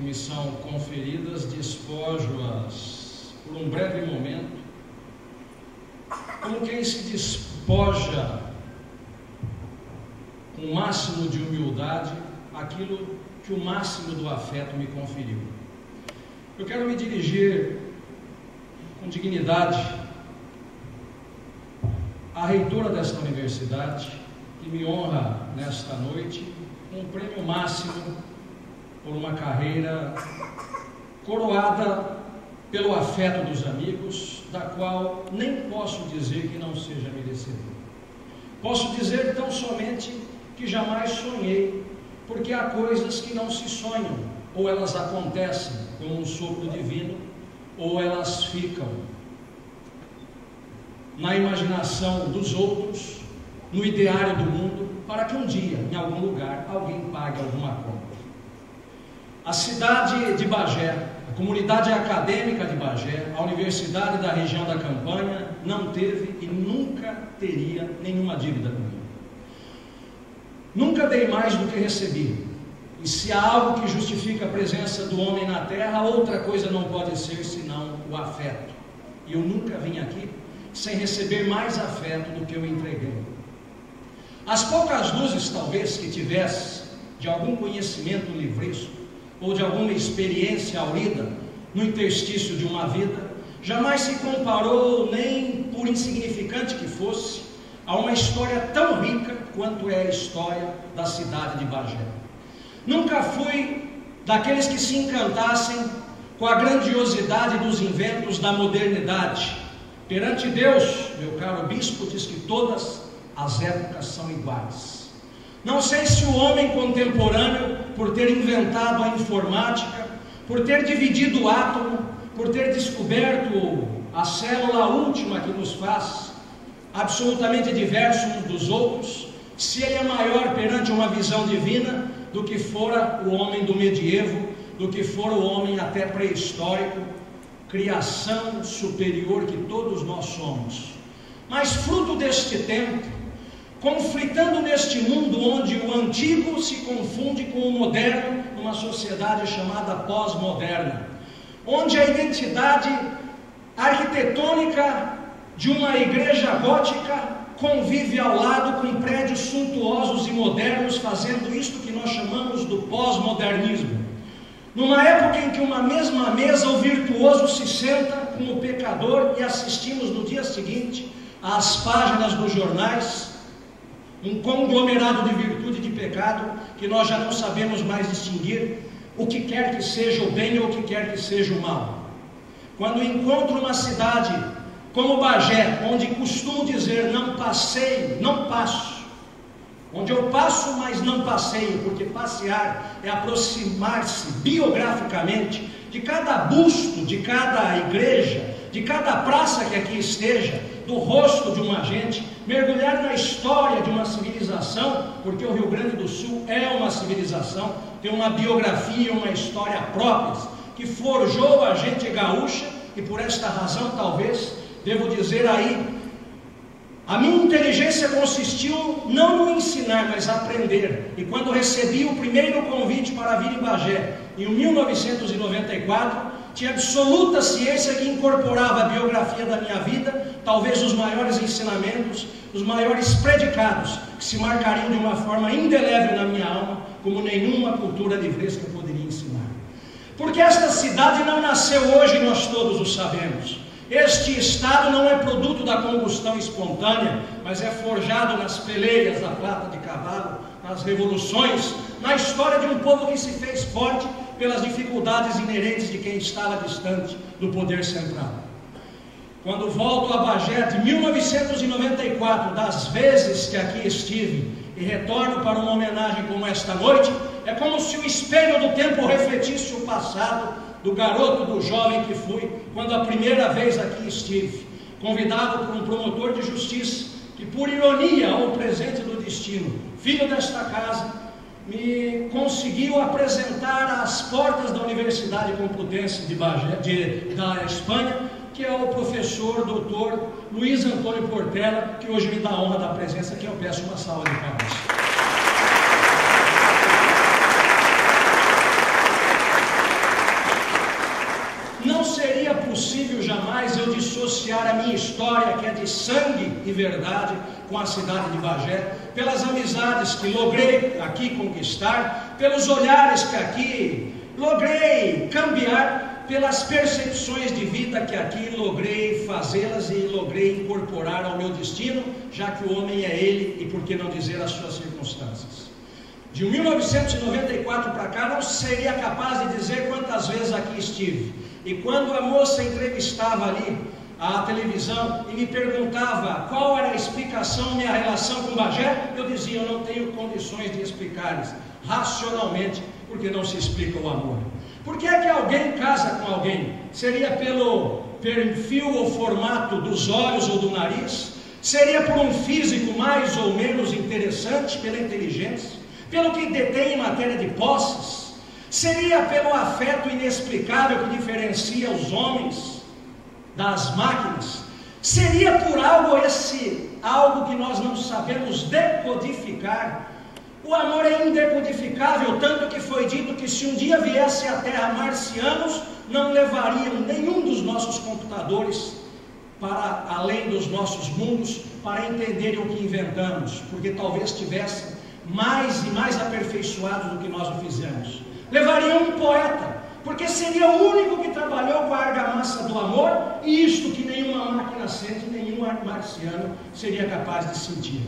que me são conferidas, despojo-as por um breve momento, como quem se despoja com o máximo de humildade aquilo que o máximo do afeto me conferiu. Eu quero me dirigir com dignidade à reitora desta universidade, que me honra nesta noite com um prêmio máximo por uma carreira coroada pelo afeto dos amigos, da qual nem posso dizer que não seja merecedor. Posso dizer tão somente que jamais sonhei, porque há coisas que não se sonham, ou elas acontecem como um sopro divino, ou elas ficam na imaginação dos outros, no ideário do mundo, para que um dia, em algum lugar, alguém pague alguma conta. A cidade de Bagé, a comunidade acadêmica de Bagé, a universidade da região da Campanha, não teve e nunca teria nenhuma dívida comigo. Nunca dei mais do que recebi. E se há algo que justifica a presença do homem na terra, outra coisa não pode ser senão o afeto. E eu nunca vim aqui sem receber mais afeto do que eu entreguei. As poucas luzes, talvez, que tivesse de algum conhecimento livresco ou de alguma experiência aurida no interstício de uma vida, jamais se comparou, nem por insignificante que fosse, a uma história tão rica quanto é a história da cidade de Bagé. Nunca fui daqueles que se encantassem com a grandiosidade dos inventos da modernidade. Perante Deus, meu caro bispo, diz que todas as épocas são iguais. Não sei se o homem contemporâneo, por ter inventado a informática, por ter dividido o átomo, por ter descoberto a célula última que nos faz absolutamente diversos uns dos outros, se ele é maior perante uma visão divina do que fora o homem do medievo, do que fora o homem até pré-histórico, criação superior que todos nós somos. Mas fruto deste tempo, conflitando neste mundo onde o antigo se confunde com o moderno, numa sociedade chamada pós-moderna, onde a identidade arquitetônica de uma igreja gótica convive ao lado com prédios suntuosos e modernos, fazendo isto que nós chamamos do pós-modernismo. Numa época em que uma mesma mesa o virtuoso se senta com o pecador e assistimos no dia seguinte às páginas dos jornais, um conglomerado de virtude e de pecado, que nós já não sabemos mais distinguir o que quer que seja o bem ou o que quer que seja o mal. Quando encontro uma cidade como Bagé, onde costumo dizer não passei, não passo, onde eu passo, mas não passeio, porque passear é aproximar-se biograficamente de cada busto, de cada igreja, de cada praça que aqui esteja, do rosto de uma gente, mergulhar na história de uma civilização, porque o Rio Grande do Sul é uma civilização, tem uma biografia, uma história próprias, que forjou a gente gaúcha, e por esta razão talvez devo dizer aí, a minha inteligência consistiu não no ensinar, mas aprender. E quando recebi o primeiro convite para vir em Bagé, em 1994, tinha absoluta ciência que incorporava a biografia da minha vida, talvez os maiores ensinamentos, os maiores predicados, que se marcariam de uma forma indelével na minha alma, como nenhuma cultura livresca poderia ensinar. Porque esta cidade não nasceu hoje, nós todos o sabemos. Este estado não é produto da combustão espontânea, mas é forjado nas peleias da prata de cavalo, nas revoluções, na história de um povo que se fez forte pelas dificuldades inerentes de quem estava distante do poder central. Quando volto a Bagé de 1994, das vezes que aqui estive, e retorno para uma homenagem como esta noite, é como se o espelho do tempo refletisse o passado do garoto, do jovem que fui, quando a primeira vez aqui estive, convidado por um promotor de justiça, que por ironia ou presente do destino, filho desta casa, me conseguiu apresentar às portas da Universidade Complutense de Bagé, da Espanha, que é o professor doutor Luiz Antônio Portela, que hoje me dá a honra da presença, que eu peço uma salva de palmas. impossível jamais eu dissociar a minha história, que é de sangue e verdade, com a cidade de Bagé, pelas amizades que logrei aqui conquistar, pelos olhares que aqui logrei cambiar, pelas percepções de vida que aqui logrei fazê-las e logrei incorporar ao meu destino, já que o homem é ele e por que não dizer as suas circunstâncias. De 1994 para cá não seria capaz de dizer quantas vezes aqui estive. E quando a moça entrevistava ali a televisão e me perguntava qual era a explicação, minha relação com Bagé, eu dizia, eu não tenho condições de explicar racionalmente, porque não se explica o amor. Por que é que alguém casa com alguém? Seria pelo perfil ou formato dos olhos ou do nariz? Seria por um físico mais ou menos interessante, pela inteligência? Pelo que detém em matéria de posses? Seria pelo afeto inexplicável que diferencia os homens das máquinas? Seria por algo que nós não sabemos decodificar? O amor é indecodificável, tanto que foi dito que se um dia viesse à Terra marcianos, não levariam nenhum dos nossos computadores para além dos nossos mundos, para entenderem o que inventamos, porque talvez tivessem mais e mais aperfeiçoados do que nós o fizemos. Levariam um poeta, porque seria o único que trabalhou com a argamassa do amor, e isto que nenhuma máquina sente, nenhum marciano seria capaz de sentir.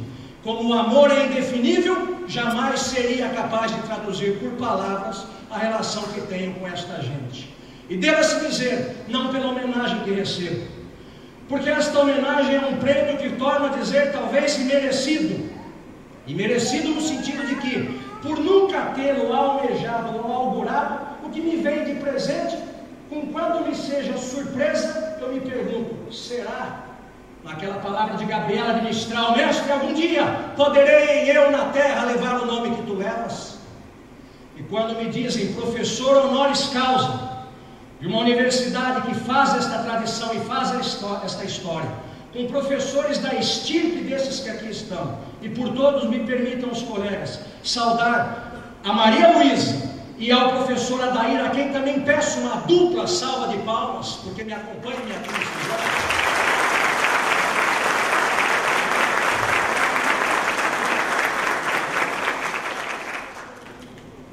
Como o amor é indefinível, jamais seria capaz de traduzir por palavras a relação que tenho com esta gente. E deva-se dizer, não pela homenagem que recebo, porque esta homenagem é um prêmio que torna a dizer talvez imerecido. Imerecido no sentido de que, por nunca tê-lo almejado ou augurado, o que me veio de presente, conquanto me seja surpresa, eu me pergunto, será? Naquela palavra de Gabriela de Mistral, mestre, algum dia poderei eu na terra levar o nome que tu levas? E quando me dizem professor honoris causa de uma universidade que faz esta tradição e faz esta história, com professores da estirpe desses que aqui estão, e por todos me permitam os colegas saudar a Maria Luísa e ao professor Adair, a quem também peço uma dupla salva de palmas, porque me acompanha e me ajuda.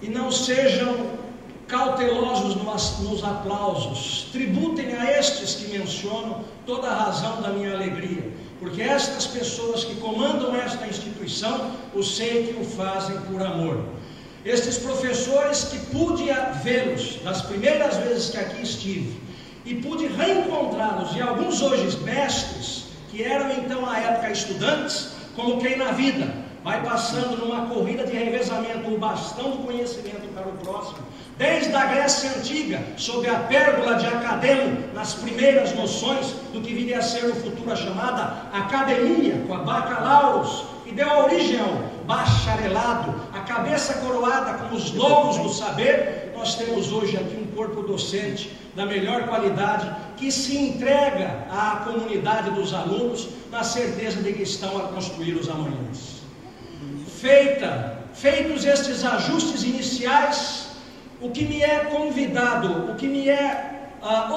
E não sejam cautelosos nos aplausos, tributem a estes que menciono toda a razão da minha alegria, porque estas pessoas que comandam esta instituição, eu sei que o fazem por amor. Estes professores que pude vê-los das primeiras vezes que aqui estive, e pude reencontrá-los, e alguns hoje mestres, que eram então à época estudantes, como quem na vida vai passando numa corrida de revezamento o bastão do conhecimento para o próximo, desde a Grécia Antiga, sob a pérgola de Academo, nas primeiras noções do que viria a ser no futuro a chamada academia, com a bacalauros, e deu origem ao bacharelado, a cabeça coroada com os louros do saber. Nós temos hoje aqui um corpo docente da melhor qualidade, que se entrega à comunidade dos alunos, na certeza de que estão a construir os amanhãs. Feitos estes ajustes iniciais, o que me é convidado, o que me é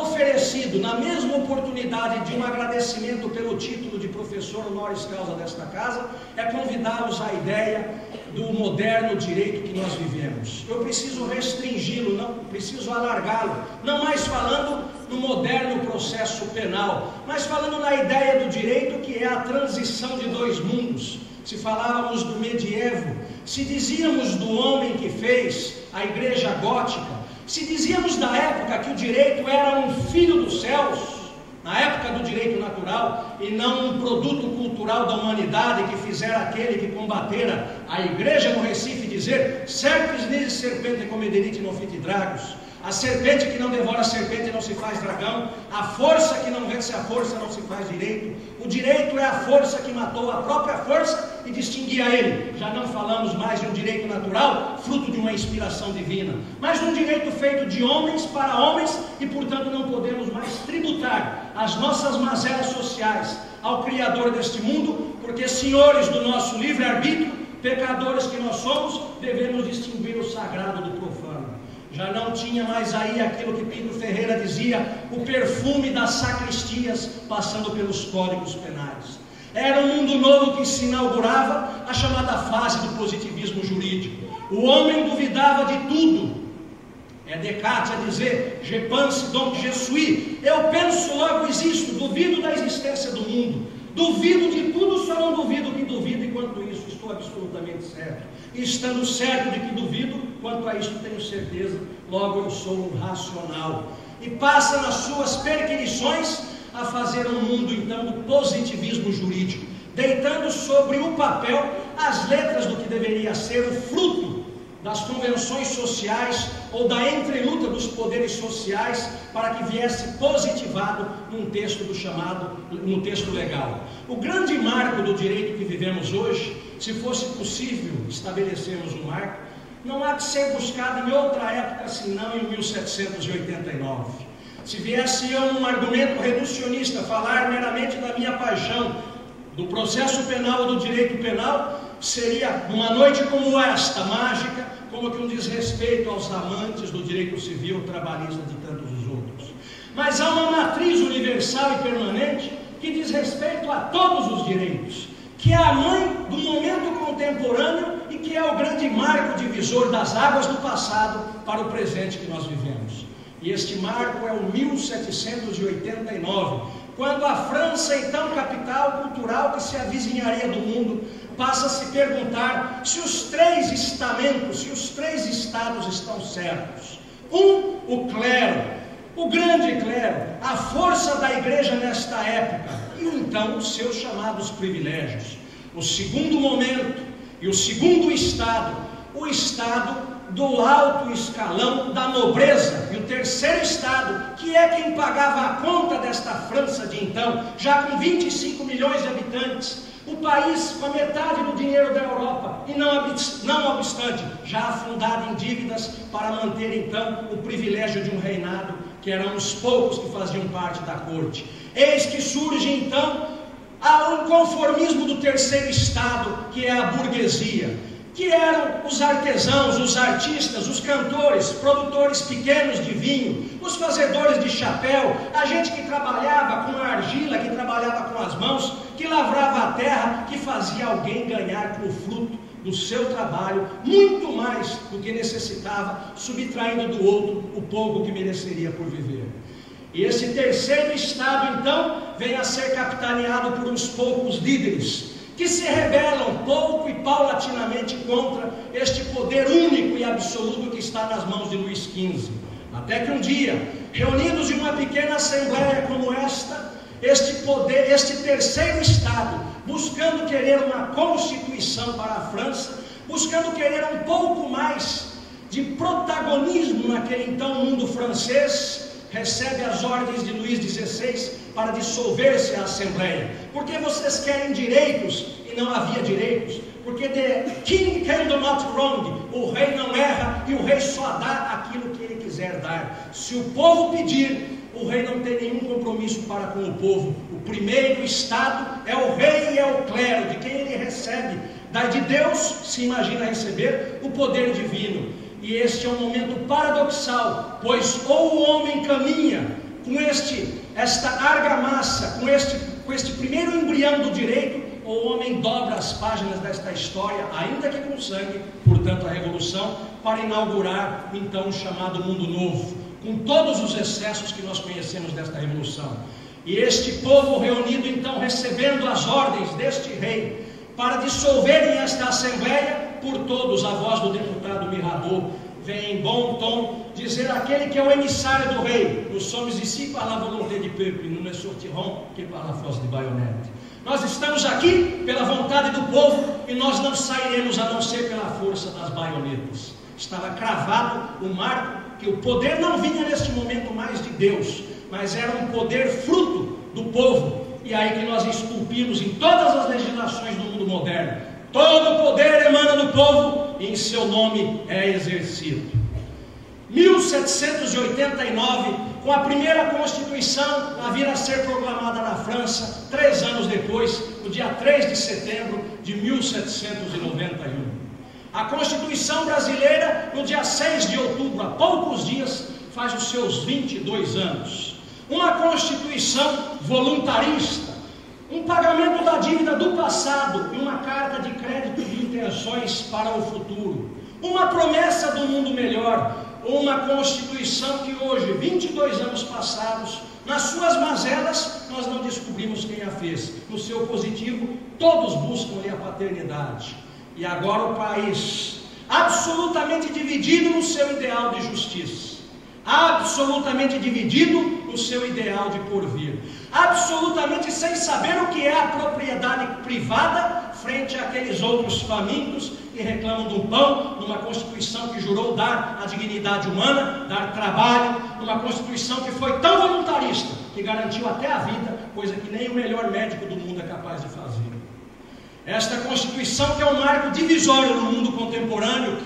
oferecido na mesma oportunidade de um agradecimento pelo título de professor honoris causa desta casa, é convidá-los à ideia do moderno direito que nós vivemos. Eu preciso restringi-lo, não preciso alargá-lo, não mais falando no moderno processo penal, mas falando na ideia do direito, que é a transição de dois mundos. Se falávamos do medievo, se dizíamos do homem que fez a igreja gótica, se dizíamos da época que o direito era um filho dos céus, na época do direito natural, e não um produto cultural da humanidade que fizera aquele que combatera a igreja no Recife dizer serpes nis serpente comederite non fit dragos, a serpente que não devora a serpente não se faz dragão, a força que não vence a força não se faz direito. O direito é a força que matou a própria força e distinguia ele. Já não falamos mais de um direito natural, fruto de uma inspiração divina, mas de um direito feito de homens para homens, e portanto não podemos mais tributar as nossas mazelas sociais ao Criador deste mundo, porque senhores do nosso livre-arbítrio, pecadores que nós somos, devemos distinguir o sagrado do profano. Já não tinha mais aí aquilo que Pinto Ferreira dizia, o perfume das sacristias passando pelos códigos penais. Era um mundo novo que se inaugurava, a chamada fase do positivismo jurídico. O homem duvidava de tudo. É Descartes a dizer, je pense donc je suis. Eu penso, logo existo, duvido da existência do mundo. Duvido de tudo, só não duvido que duvido, enquanto isso estou absolutamente certo. E estando certo de que duvido, quanto a isso tenho certeza, logo eu sou um racional. E passa nas suas perquisições a fazer um mundo então do positivismo jurídico, deitando sobre o papel as letras do que deveria ser o fruto das convenções sociais ou da entreluta dos poderes sociais para que viesse positivado num texto num texto legal. O grande marco do direito que vivemos hoje, se fosse possível estabelecermos um marco, não há de ser buscado em outra época senão em 1789. Se viesse eu num argumento reducionista falar meramente da minha paixão do processo penal ou do direito penal, seria uma noite como esta, mágica, como que um desrespeito aos amantes do direito civil, trabalhista de tantos os outros. Mas há uma matriz universal e permanente que diz respeito a todos os direitos, que é a mãe do momento contemporâneo e que é o grande marco divisor das águas do passado para o presente que nós vivemos. E este marco é o 1789, quando a França, então capital cultural que se avizinharia do mundo, passa a se perguntar se os três estamentos, se os três estados estão certos. O clero, o grande clero, a força da igreja nesta época, e então os seus chamados privilégios. O segundo momento e o segundo estado, o estado do alto escalão da nobreza, e o terceiro estado, que é quem pagava a conta desta França de então, já com 25 milhões de habitantes, o país com a metade do dinheiro da Europa, e não obstante, já afundado em dívidas para manter então o privilégio de um reinado, que eram os poucos que faziam parte da corte. Eis que surge então o inconformismo do terceiro estado, que é a burguesia, que eram os artesãos, os artistas, os cantores, produtores pequenos de vinho, os fazedores de chapéu, a gente que trabalhava com a argila, que trabalhava com as mãos, que lavrava a terra, que fazia alguém ganhar com o fruto do seu trabalho muito mais do que necessitava, subtraindo do outro o pouco que mereceria por viver. E esse terceiro estado, então, vem a ser capitaneado por uns poucos líderes, que se rebelam pouco e paulatinamente contra este poder único e absoluto que está nas mãos de Luís XV. Até que um dia, reunidos em uma pequena assembleia como esta, este terceiro estado, buscando querer uma constituição para a França, buscando querer um pouco mais de protagonismo naquele então mundo francês, recebe as ordens de Luís XVI para dissolver-se a Assembleia. Porque vocês querem direitos e não havia direitos. Porque the king cannot wrong, o rei não erra e o rei só dá aquilo que ele quiser dar. Se o povo pedir, o rei não tem nenhum compromisso para com o povo. O primeiro estado é o rei e é o clero, de quem ele recebe. Daí de Deus se imagina receber o poder divino. E este é um momento paradoxal, pois ou o homem caminha com esta argamassa, com este primeiro embrião do direito, ou o homem dobra as páginas desta história, ainda que com sangue, portanto a revolução, para inaugurar então o chamado mundo novo, com todos os excessos que nós conhecemos desta revolução. E este povo reunido então recebendo as ordens deste rei, para dissolverem esta assembleia, por todos, a voz do deputado Mirabeau vem em bom tom dizer àquele que é o emissário do rei: nous sommes ici par la volonté du peuple, nous ne sortirons que par la force de baïonnette. Nós estamos aqui pela vontade do povo e nós não sairemos a não ser pela força das baionetas. Estava cravado o marco que o poder não vinha neste momento mais de Deus, mas era um poder fruto do povo. E aí que nós esculpimos em todas as legislações do mundo moderno: todo o poder emana do povo e em seu nome é exercido. 1789, com a primeira Constituição a vir a ser proclamada na França, 3 anos depois, no dia 3 de setembro de 1791. A Constituição brasileira, no dia 6 de outubro, há poucos dias, faz os seus 22 anos. Uma Constituição voluntarista, um pagamento da dívida do passado e uma carta de crédito de intenções para o futuro. Uma promessa do mundo melhor, uma Constituição que hoje, 22 anos passados, nas suas mazelas, nós não descobrimos quem a fez. No seu positivo, todos buscam-lhe a paternidade. E agora o país, absolutamente dividido no seu ideal de justiça, absolutamente dividido no seu ideal de porvir, absolutamente sem saber o que é a propriedade privada frente àqueles outros famintos que reclamam do pão, numa Constituição que jurou dar a dignidade humana, dar trabalho, numa Constituição que foi tão voluntarista, que garantiu até a vida, coisa que nem o melhor médico do mundo é capaz de fazer. Esta Constituição que é um marco divisório no mundo contemporâneo,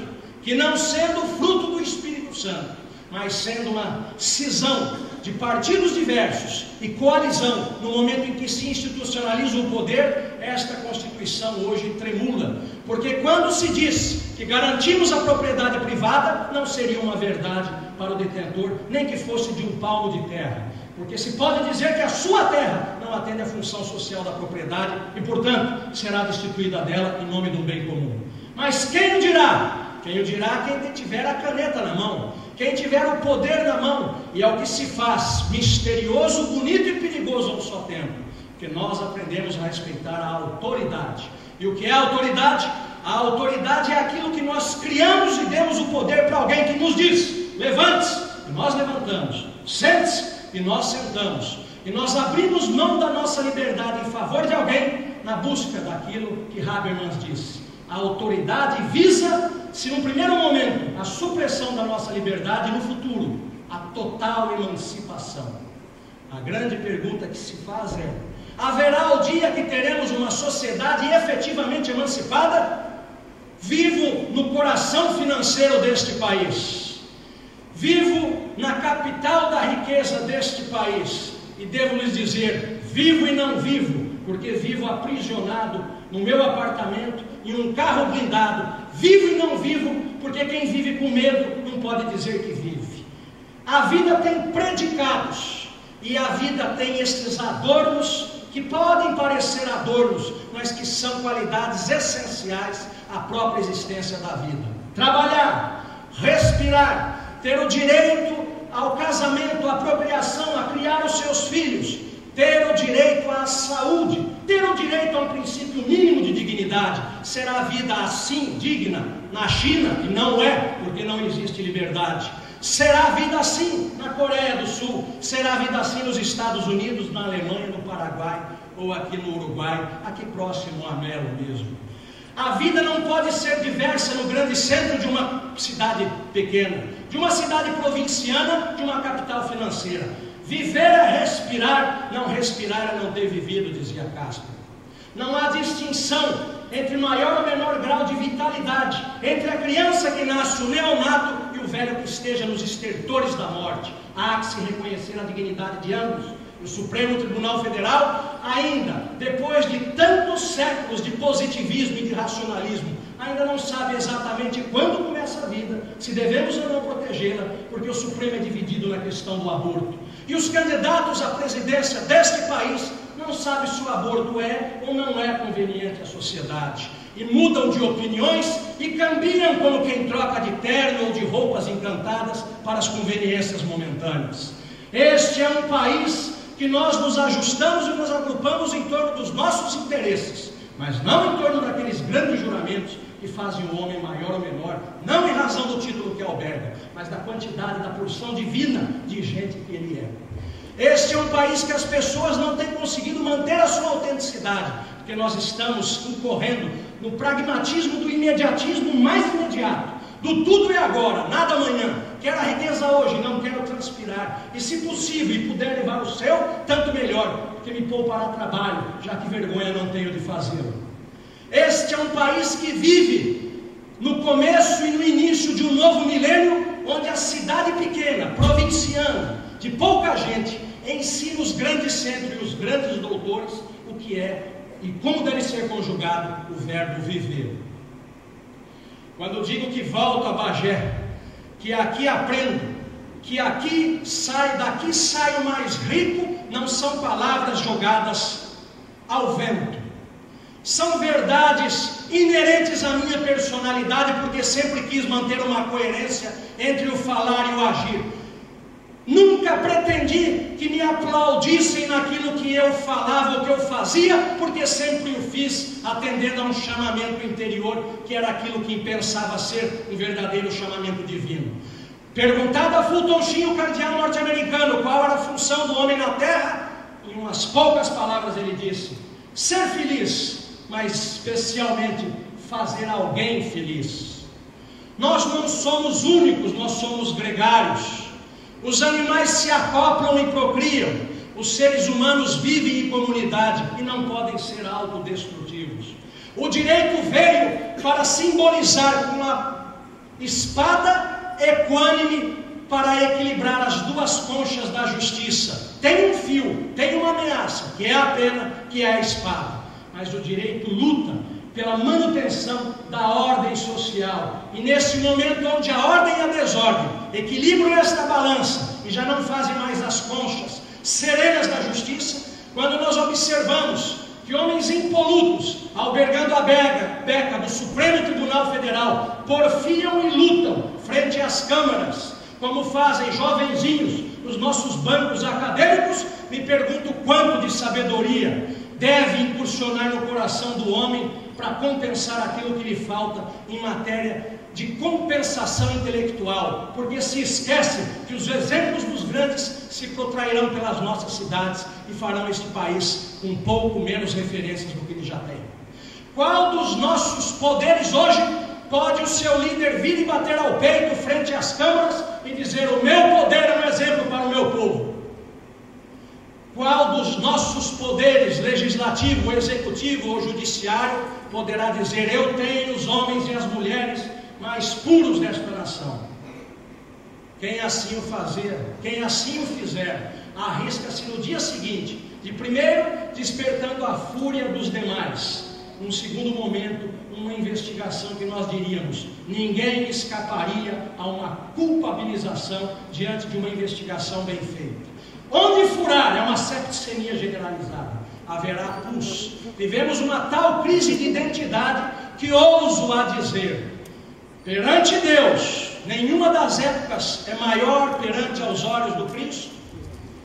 que não sendo fruto do Espírito Santo, mas sendo uma cisão de partidos diversos e coalizão, no momento em que se institucionaliza o poder, esta Constituição hoje tremula, porque quando se diz que garantimos a propriedade privada, não seria uma verdade para o detentor, nem que fosse de um palmo de terra, porque se pode dizer que a sua terra não atende à função social da propriedade e, portanto, será destituída dela em nome do bem comum. Mas quem o dirá? Quem o dirá quem tiver a caneta na mão, quem tiver o poder na mão, e é o que se faz misterioso, bonito e perigoso ao só tempo, porque nós aprendemos a respeitar a autoridade. E o que é a autoridade? A autoridade é aquilo que nós criamos e demos o poder para alguém que nos diz: levante-se, e nós levantamos, sente-se, e nós sentamos, e nós abrimos mão da nossa liberdade em favor de alguém, na busca daquilo que Habermas disse. A autoridade visa, se no primeiro momento, a supressão da nossa liberdade, no futuro, a total emancipação. A grande pergunta que se faz é: haverá o dia que teremos uma sociedade efetivamente emancipada? Vivo no coração financeiro deste país, vivo na capital da riqueza deste país, e devo lhes dizer, vivo e não vivo, porque vivo aprisionado no meu apartamento, em um carro blindado, vivo e não vivo, porque quem vive com medo não pode dizer que vive. A vida tem predicados, e a vida tem estes adornos, que podem parecer adornos, mas que são qualidades essenciais à própria existência da vida. Trabalhar, respirar, ter o direito ao casamento, à procriação, a criar os seus filhos, ter o direito à saúde, ter o direito a um princípio mínimo de dignidade. Será a vida assim digna na China? E não é, porque não existe liberdade. Será a vida assim na Coreia do Sul? Será a vida assim nos Estados Unidos, na Alemanha, no Paraguai ou aqui no Uruguai, aqui próximo a Melo mesmo? A vida não pode ser diversa no grande centro de uma cidade pequena, de uma cidade provinciana, de uma capital financeira. Viver é respirar, não respirar é não ter vivido, dizia Castro. Não há distinção entre maior ou menor grau de vitalidade, entre a criança que nasce, o neonato, e o velho que esteja nos estertores da morte. Há que se reconhecer a dignidade de ambos. O Supremo Tribunal Federal, ainda, depois de tantos séculos de positivismo e de racionalismo, ainda não sabe exatamente quando começa a vida, se devemos ou não protegê-la, porque o Supremo é dividido na questão do aborto. E os candidatos à presidência deste país não sabem se o aborto é ou não é conveniente à sociedade. E mudam de opiniões e cambiam como quem troca de terno ou de roupas encantadas para as conveniências momentâneas. Este é um país que nós nos ajustamos e nos agrupamos em torno dos nossos interesses, mas não em torno daqueles grandes juramentos que fazem o homem maior ou menor, não em razão do título que alberga, mas da quantidade, da porção divina de gente que ele é. Este é um país que as pessoas não têm conseguido manter a sua autenticidade, porque nós estamos incorrendo no pragmatismo do imediatismo mais imediato, do tudo é agora, nada amanhã. Quero a riqueza hoje, não quero transpirar. E se possível e puder levar o céu, tanto melhor, porque me poupará trabalho, já que vergonha não tenho de fazê-lo. Este é um país que vive no começo e no início de um novo milênio, onde a cidade pequena, provinciana, de pouca gente, ensina os grandes centros e os grandes doutores o que é e como deve ser conjugado o verbo viver. quando digo que volto a Bagé, que aqui aprendo, que daqui saio mais rico, não são palavras jogadas ao vento. São verdades inerentes à minha personalidade, porque sempre quis manter uma coerência entre o falar e o agir. Nunca pretendi que me aplaudissem naquilo que eu falava ou que eu fazia, porque sempre o fiz atendendo a um chamamento interior, que era aquilo que pensava ser um verdadeiro chamamento divino. Perguntado a Fulton Sheen, o cardeal norte-americano, qual era a função do homem na terra, em umas poucas palavras ele disse: ser feliz, mas especialmente fazer alguém feliz. Nós não somos únicos, nós somos gregários. Os animais se acoplam e procriam. Os seres humanos vivem em comunidade e não podem ser autodestrutivos. O direito veio para simbolizar com a espada equânime para equilibrar as duas conchas da justiça. Tem um fio, tem uma ameaça, que é a pena, que é a espada. Mas o direito luta pela manutenção da ordem social. E nesse momento onde a ordem e a desordem equilibram esta balança e já não fazem mais as conchas serenas da justiça, quando nós observamos que homens impolutos, albergando a beca do Supremo Tribunal Federal, porfiam e lutam frente às câmaras, como fazem jovenzinhos nos nossos bancos acadêmicos, me pergunto quanto de sabedoria deve incursionar no coração do homem para compensar aquilo que lhe falta em matéria de compensação intelectual, porque se esquece que os exemplos dos grandes se protrairão pelas nossas cidades e farão este país um pouco menos referências do que ele já tem. Qual dos nossos poderes hoje pode o seu líder vir e bater ao peito frente às câmaras e dizer: o meu poder é um exemplo para o meu povo? Qual dos nossos poderes, legislativo, executivo ou judiciário, poderá dizer: eu tenho os homens e as mulheres mais puros desta nação? Quem assim o fizer, arrisca-se no dia seguinte, de primeiro despertando a fúria dos demais, num segundo momento, uma investigação que nós diríamos: ninguém escaparia a uma culpabilização diante de uma investigação bem feita. Onde furar é uma septicemia generalizada, haverá pus. Vivemos uma tal crise de identidade que ouso a dizer: perante Deus, nenhuma das épocas é maior perante aos olhos do Cristo.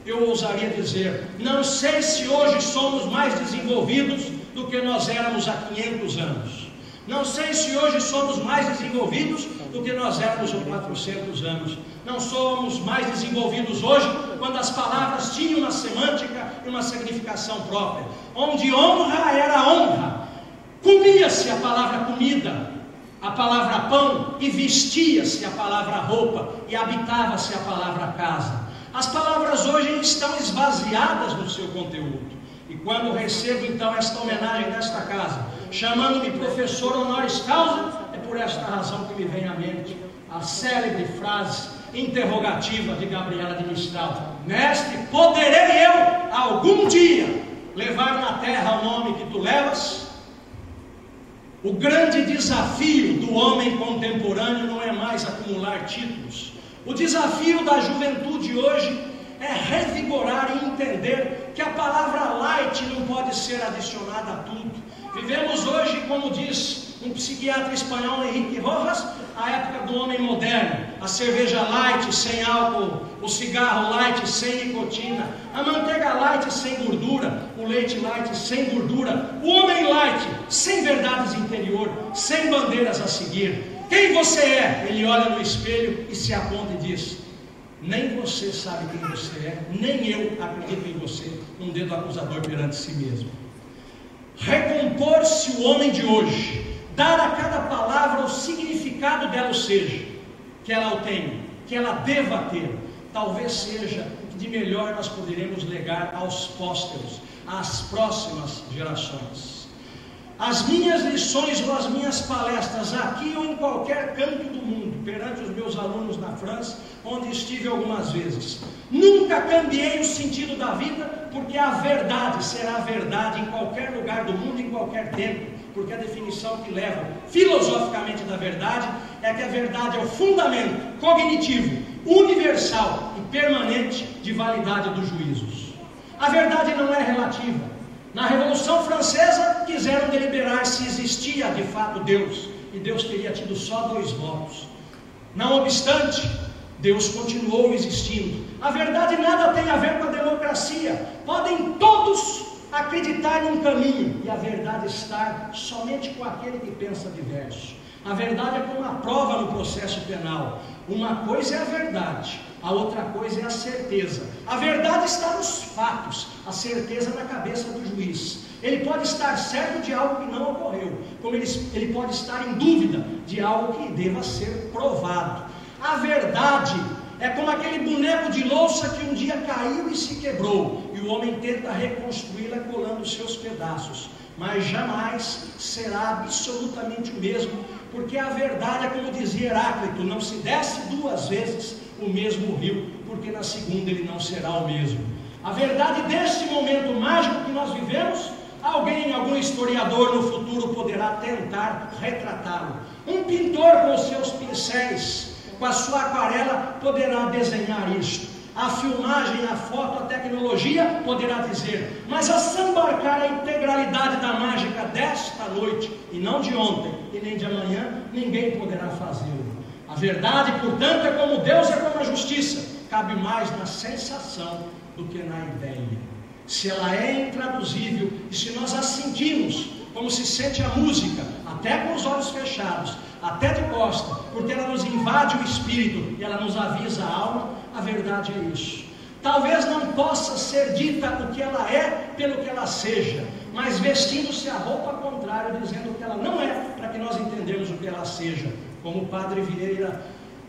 Eu ousaria dizer: não sei se hoje somos mais desenvolvidos do que nós éramos há 500 anos. Não sei se hoje somos mais desenvolvidos do que nós éramos há 400 anos. Não somos mais desenvolvidos hoje quando as palavras tinham uma semântica e uma significação própria. Onde honra era honra, comia-se a palavra comida, a palavra pão, e vestia-se a palavra roupa, e habitava-se a palavra casa. As palavras hoje estão esvaziadas no seu conteúdo. E quando recebo então esta homenagem desta casa, chamando-me professor honoris causa, é por esta razão que me vem à mente a célebre frase interrogativa de Gabriela de Mistral: mestre, poderei eu algum dia levar na terra o nome que tu levas? O grande desafio do homem contemporâneo não é mais acumular títulos. O desafio da juventude hoje é revigorar e entender que a palavra light não pode ser adicionada a tudo. Vivemos hoje, como diz um psiquiatra espanhol, Henrique Rojas, a época do homem moderno. A cerveja light sem álcool, o cigarro light sem nicotina, a manteiga light sem gordura, o leite light sem gordura, o homem light sem verdades interior, sem bandeiras a seguir. Quem você é? Ele olha no espelho e se aponta e diz: nem você sabe quem você é, nem eu acredito em você. Um dedo acusador perante si mesmo. Recompor-se o homem de hoje, dar a cada palavra o significado dela seja, que ela o tenha, que ela deva ter, talvez seja o que de melhor nós poderemos legar aos pósteros, às próximas gerações. As minhas lições ou as minhas palestras aqui ou em qualquer canto do mundo, perante os meus alunos na França, onde estive algumas vezes, nunca cambiei o sentido da vida, porque a verdade será verdade em qualquer lugar do mundo, em qualquer tempo, porque a definição que leva filosoficamente da verdade é que a verdade é o fundamento cognitivo, universal e permanente de validade dos juízos. A verdade não é relativa. Na Revolução Francesa quiseram deliberar se existia de fato Deus, e Deus teria tido só 2 votos. Não obstante, Deus continuou existindo. A verdade nada tem a ver com a democracia. Podem todos acreditar num caminho, e a verdade estar somente com aquele que pensa diverso. A verdade é como uma prova no processo penal. Uma coisa é a verdade, a outra coisa é a certeza. A verdade está nos fatos, a certeza na cabeça do juiz. Ele pode estar certo de algo que não ocorreu, como ele pode estar em dúvida de algo que deva ser provado. A verdade é como aquele boneco de louça que um dia caiu e se quebrou, e o homem tenta reconstruí-la colando os seus pedaços, mas jamais será absolutamente o mesmo, porque a verdade é como dizia Heráclito: não se desce 2 vezes o mesmo rio, porque na segunda ele não será o mesmo. A verdade deste momento mágico que nós vivemos, algum historiador no futuro poderá tentar retratá-lo. Um pintor com os seus pincéis, com a sua aquarela, poderá desenhar isto. A filmagem, a foto, a tecnologia poderá dizer, mas a sambarcar a integralidade da mágica desta noite, e não de ontem, e nem de amanhã, ninguém poderá fazê-lo. A verdade, portanto, é como Deus, é como a justiça, cabe mais na sensação do que na ideia. Se ela é intraduzível, e se nós a sentimos, como se sente a música, até com os olhos fechados, até de costa, porque ela nos invade o espírito e ela nos avisa a alma, a verdade é isso. Talvez não possa ser dita o que ela é pelo que ela seja, mas vestindo-se a roupa contrária, dizendo o que ela não é, para que nós entendamos o que ela seja. Como o Padre Vieira,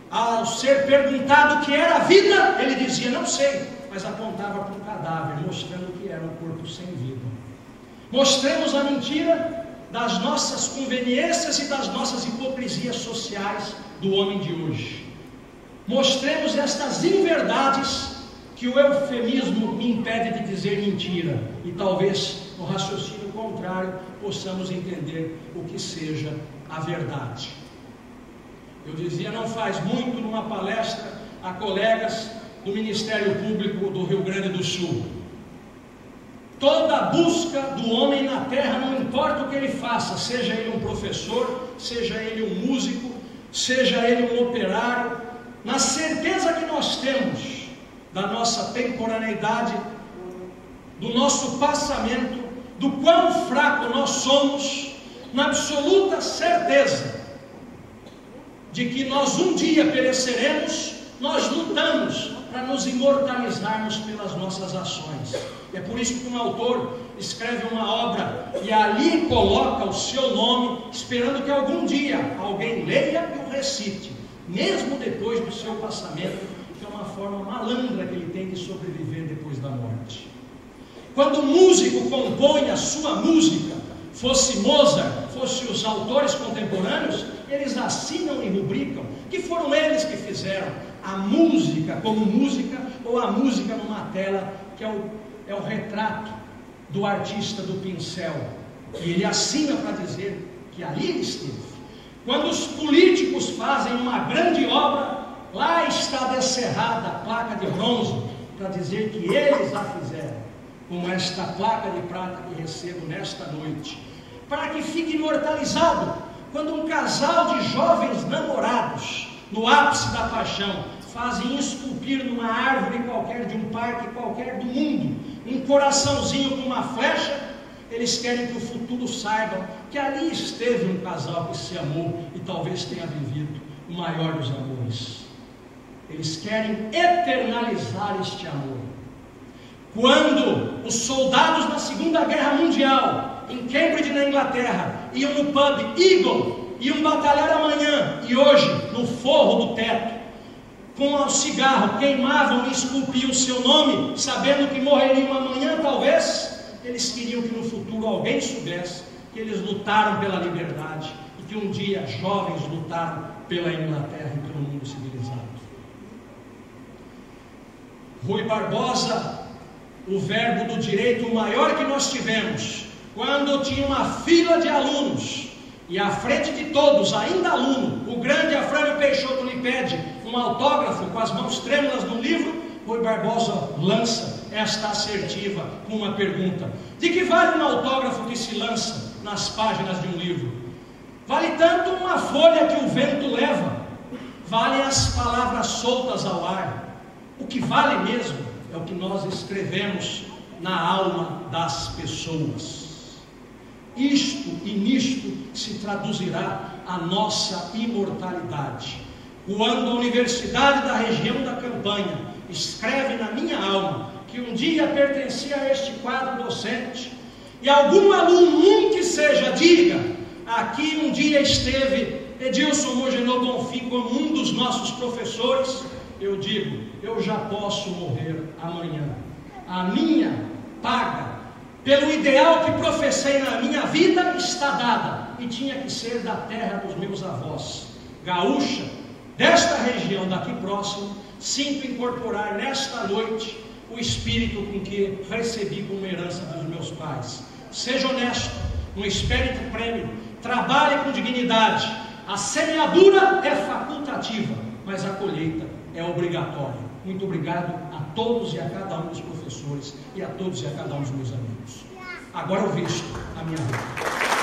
ao ser perguntado o que era a vida, ele dizia, não sei, mas apontava para um cadáver, mostrando que era um corpo sem vida. Mostremos a mentira das nossas conveniências e das nossas hipocrisias sociais do homem de hoje. Mostremos estas inverdades que o eufemismo me impede de dizer mentira, e talvez no raciocínio contrário possamos entender o que seja a verdade. Eu dizia não faz muito numa palestra a colegas do Ministério Público do Rio Grande do Sul: toda a busca do homem na terra, não importa o que ele faça, seja ele um professor, seja ele um músico, seja ele um operário, na certeza que nós temos da nossa temporaneidade, do nosso passamento, do quão fraco nós somos, na absoluta certeza de que nós um dia pereceremos, nós lutamos para nos imortalizarmos pelas nossas ações. É por isso que um autor escreve uma obra e ali coloca o seu nome, esperando que algum dia alguém leia e o recite, mesmo depois do seu passamento, que é uma forma malandra que ele tem de sobreviver depois da morte. Quando o músico compõe a sua música, fosse Mozart, fosse os autores contemporâneos, eles assinam e rubricam que foram eles que fizeram a música como música, ou a música numa tela, que é o retrato do artista do pincel, e ele assina para dizer que ali ele esteve. Quando os políticos fazem uma grande obra, lá está descerrada a placa de bronze para dizer que eles a fizeram, como esta placa de prata que recebo nesta noite, para que fique imortalizado quando um casal de jovens namorados, no ápice da paixão, fazem esculpir numa árvore qualquer, de um parque qualquer do mundo, um coraçãozinho com uma flecha. Eles querem que o futuro saibam que ali esteve um casal que se amou e talvez tenha vivido o maior dos amores. Eles querem eternalizar este amor. Quando os soldados na Segunda Guerra Mundial, em Cambridge, na Inglaterra, iam no pub Eagle, iam batalhar amanhã, e hoje, no forro do teto, com o cigarro, queimavam e esculpiam o seu nome, sabendo que morreriam amanhã talvez, eles queriam que no futuro alguém soubesse que eles lutaram pela liberdade e que um dia jovens lutaram pela Inglaterra e pelo mundo civilizado. Rui Barbosa, o verbo do direito maior que nós tivemos, quando tinha uma fila de alunos e à frente de todos, ainda aluno, o grande Afrânio Peixoto lhe pede um autógrafo com as mãos trêmulas no livro. Rui Barbosa lança esta assertiva com uma pergunta: de que vale um autógrafo que se lança nas páginas de um livro? Vale tanto uma folha que o vento leva, vale as palavras soltas ao ar. O que vale mesmo é o que nós escrevemos na alma das pessoas. Isto e nisto se traduzirá a nossa imortalidade. Quando a Universidade da Região da Campanha escreve na minha alma que um dia pertencia a este quadro docente, e algum aluno, que seja, diga: aqui um dia esteve Edilson Mogenot Bonfim como um dos nossos professores, eu digo: eu já posso morrer amanhã. A minha paga pelo ideal que professei na minha vida está dada, e tinha que ser da terra dos meus avós, gaúcha, desta região daqui próximo. Sinto incorporar nesta noite o espírito com que recebi como herança dos meus pais. Seja honesto, não espere prêmio, trabalhe com dignidade. A semeadura é facultativa, mas a colheita é obrigatória. Muito obrigado a todos e a cada um dos professores e a todos e a cada um dos meus amigos. Agora eu visto a minha vida.